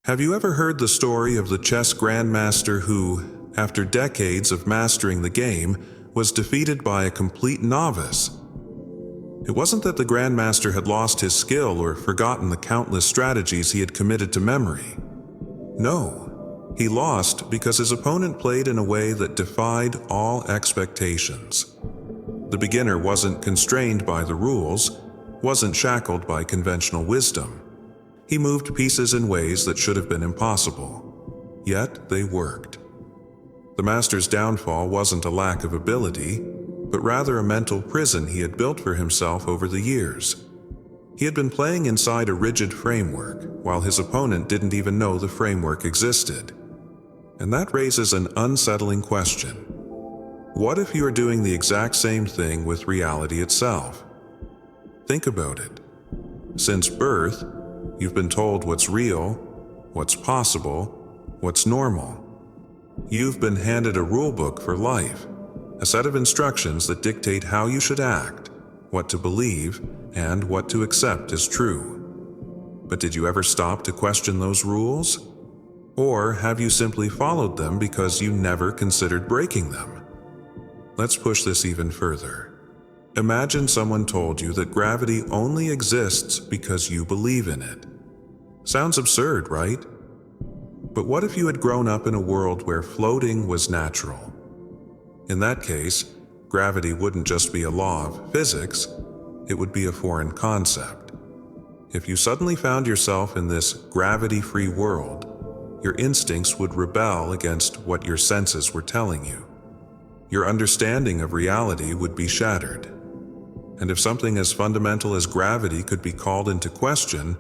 Have you ever heard the story of the chess grandmaster who, after decades of mastering the game, was defeated by a complete novice? It wasn't that the grandmaster had lost his skill or forgotten the countless strategies he had committed to memory. No, he lost because his opponent played in a way that defied all expectations. The beginner wasn't constrained by the rules, wasn't shackled by conventional wisdom. He moved pieces in ways that should have been impossible, yet they worked. The master's downfall wasn't a lack of ability, but rather a mental prison he had built for himself over the years. He had been playing inside a rigid framework, while his opponent didn't even know the framework existed. And that raises an unsettling question. What if you are doing the exact same thing with reality itself? Think about it. Since birth, you've been told what's real, what's possible, what's normal. You've been handed a rulebook for life, a set of instructions that dictate how you should act, what to believe, and what to accept as true. But did you ever stop to question those rules? Or have you simply followed them because you never considered breaking them? Let's push this even further. Imagine someone told you that gravity only exists because you believe in it. Sounds absurd, right? But what if you had grown up in a world where floating was natural? In that case, gravity wouldn't just be a law of physics, it would be a foreign concept. If you suddenly found yourself in this gravity-free world, your instincts would rebel against what your senses were telling you. Your understanding of reality would be shattered. And if something as fundamental as gravity could be called into question,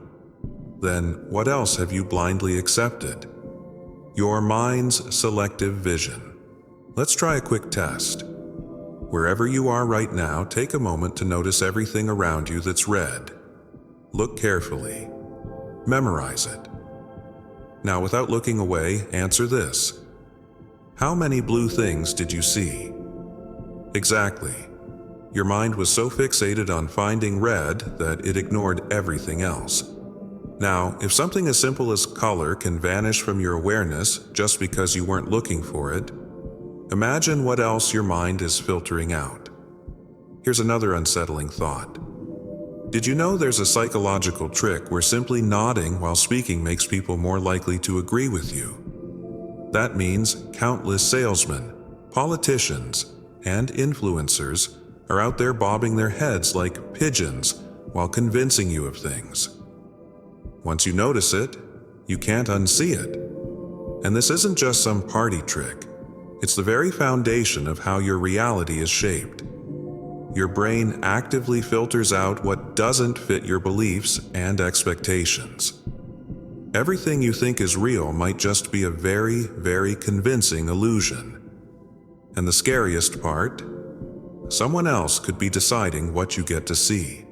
then what else have you blindly accepted? Your mind's selective vision. Let's try a quick test. Wherever you are right now, take a moment to notice everything around you that's red. Look carefully. Memorize it. Now, without looking away, answer this. How many blue things did you see? Exactly. Your mind was so fixated on finding red that it ignored everything else. Now, if something as simple as color can vanish from your awareness just because you weren't looking for it, imagine what else your mind is filtering out. Here's another unsettling thought. Did you know there's a psychological trick where simply nodding while speaking makes people more likely to agree with you? That means countless salesmen, politicians, and influencers are out there bobbing their heads like pigeons while convincing you of things. Once you notice it, you can't unsee it. And this isn't just some party trick. It's the very foundation of how your reality is shaped. Your brain actively filters out what doesn't fit your beliefs and expectations. Everything you think is real might just be a very, very convincing illusion. And the scariest part, someone else could be deciding what you get to see.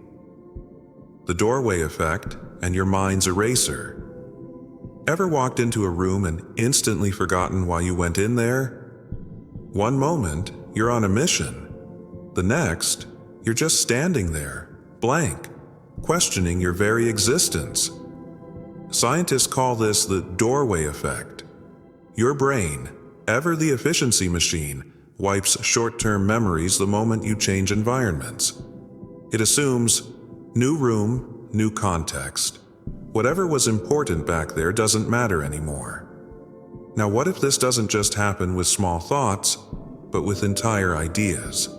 The doorway effect and your mind's eraser. Ever walked into a room and instantly forgotten why you went in there? One moment, you're on a mission. The next, you're just standing there, blank, questioning your very existence. Scientists call this the doorway effect. Your brain, ever the efficiency machine, wipes short-term memories the moment you change environments. It assumes new room, new context. Whatever was important back there doesn't matter anymore. Now, what if this doesn't just happen with small thoughts, but with entire ideas?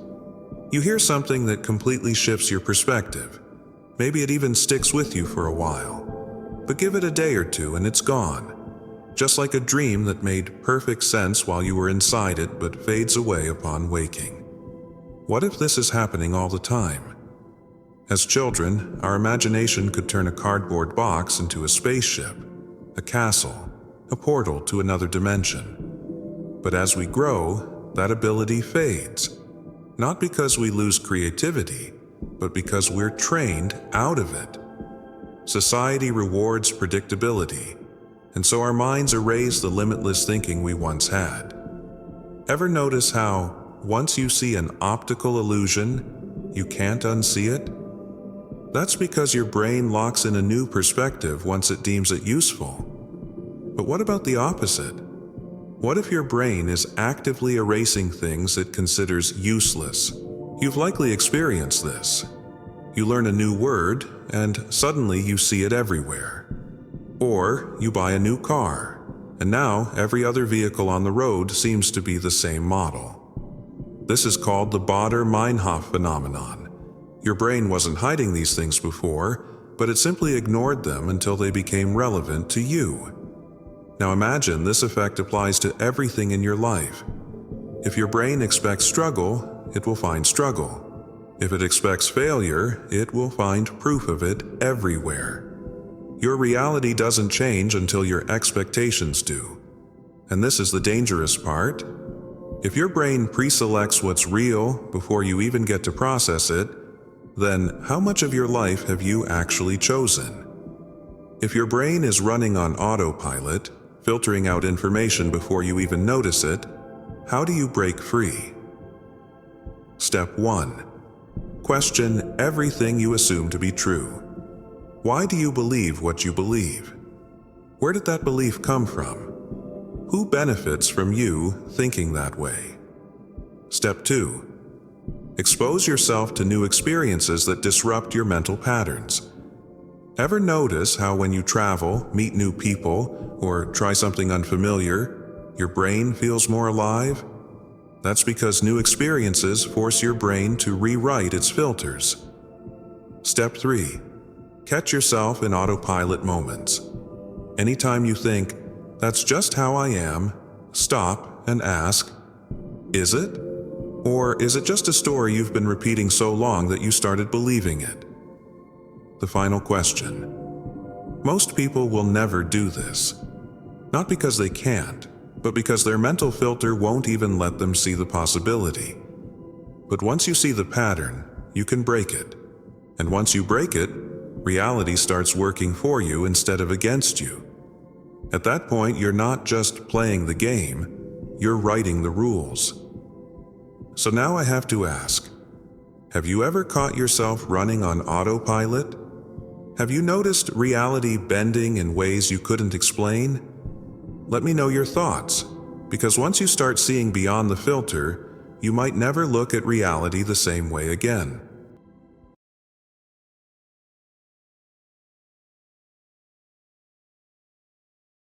You hear something that completely shifts your perspective. Maybe it even sticks with you for a while. But give it a day or two and it's gone. Just like a dream that made perfect sense while you were inside it but fades away upon waking. What if this is happening all the time? As children, our imagination could turn a cardboard box into a spaceship, a castle, a portal to another dimension. But as we grow, that ability fades. Not because we lose creativity, but because we're trained out of it. Society rewards predictability, and so our minds erase the limitless thinking we once had. Ever notice how, once you see an optical illusion, you can't unsee it? That's because your brain locks in a new perspective once it deems it useful. But what about the opposite? What if your brain is actively erasing things it considers useless? You've likely experienced this. You learn a new word, and suddenly you see it everywhere. Or you buy a new car, and now every other vehicle on the road seems to be the same model. This is called the Baader-Meinhof phenomenon. Your brain wasn't hiding these things before, but it simply ignored them until they became relevant to you. Now imagine this effect applies to everything in your life. If your brain expects struggle, it will find struggle. If it expects failure, it will find proof of it everywhere. Your reality doesn't change until your expectations do. And this is the dangerous part. If your brain pre-selects what's real before you even get to process it, then how much of your life have you actually chosen? If your brain is running on autopilot, filtering out information before you even notice it, how do you break free? Step 1. Question everything you assume to be true. Why do you believe what you believe? Where did that belief come from? Who benefits from you thinking that way? Step 2. Expose yourself to new experiences that disrupt your mental patterns. Ever notice how when you travel, meet new people, or try something unfamiliar, your brain feels more alive? That's because new experiences force your brain to rewrite its filters. Step 3. Catch yourself in autopilot moments. Anytime you think, "That's just how I am," stop and ask, "Is it? Or is it just a story you've been repeating so long that you started believing it?" The final question. Most people will never do this. Not because they can't, but because their mental filter won't even let them see the possibility. But once you see the pattern, you can break it. And once you break it, reality starts working for you instead of against you. At that point, you're not just playing the game, you're writing the rules. So now I have to ask, have you ever caught yourself running on autopilot? Have you noticed reality bending in ways you couldn't explain? Let me know your thoughts, because once you start seeing beyond the filter, you might never look at reality the same way again.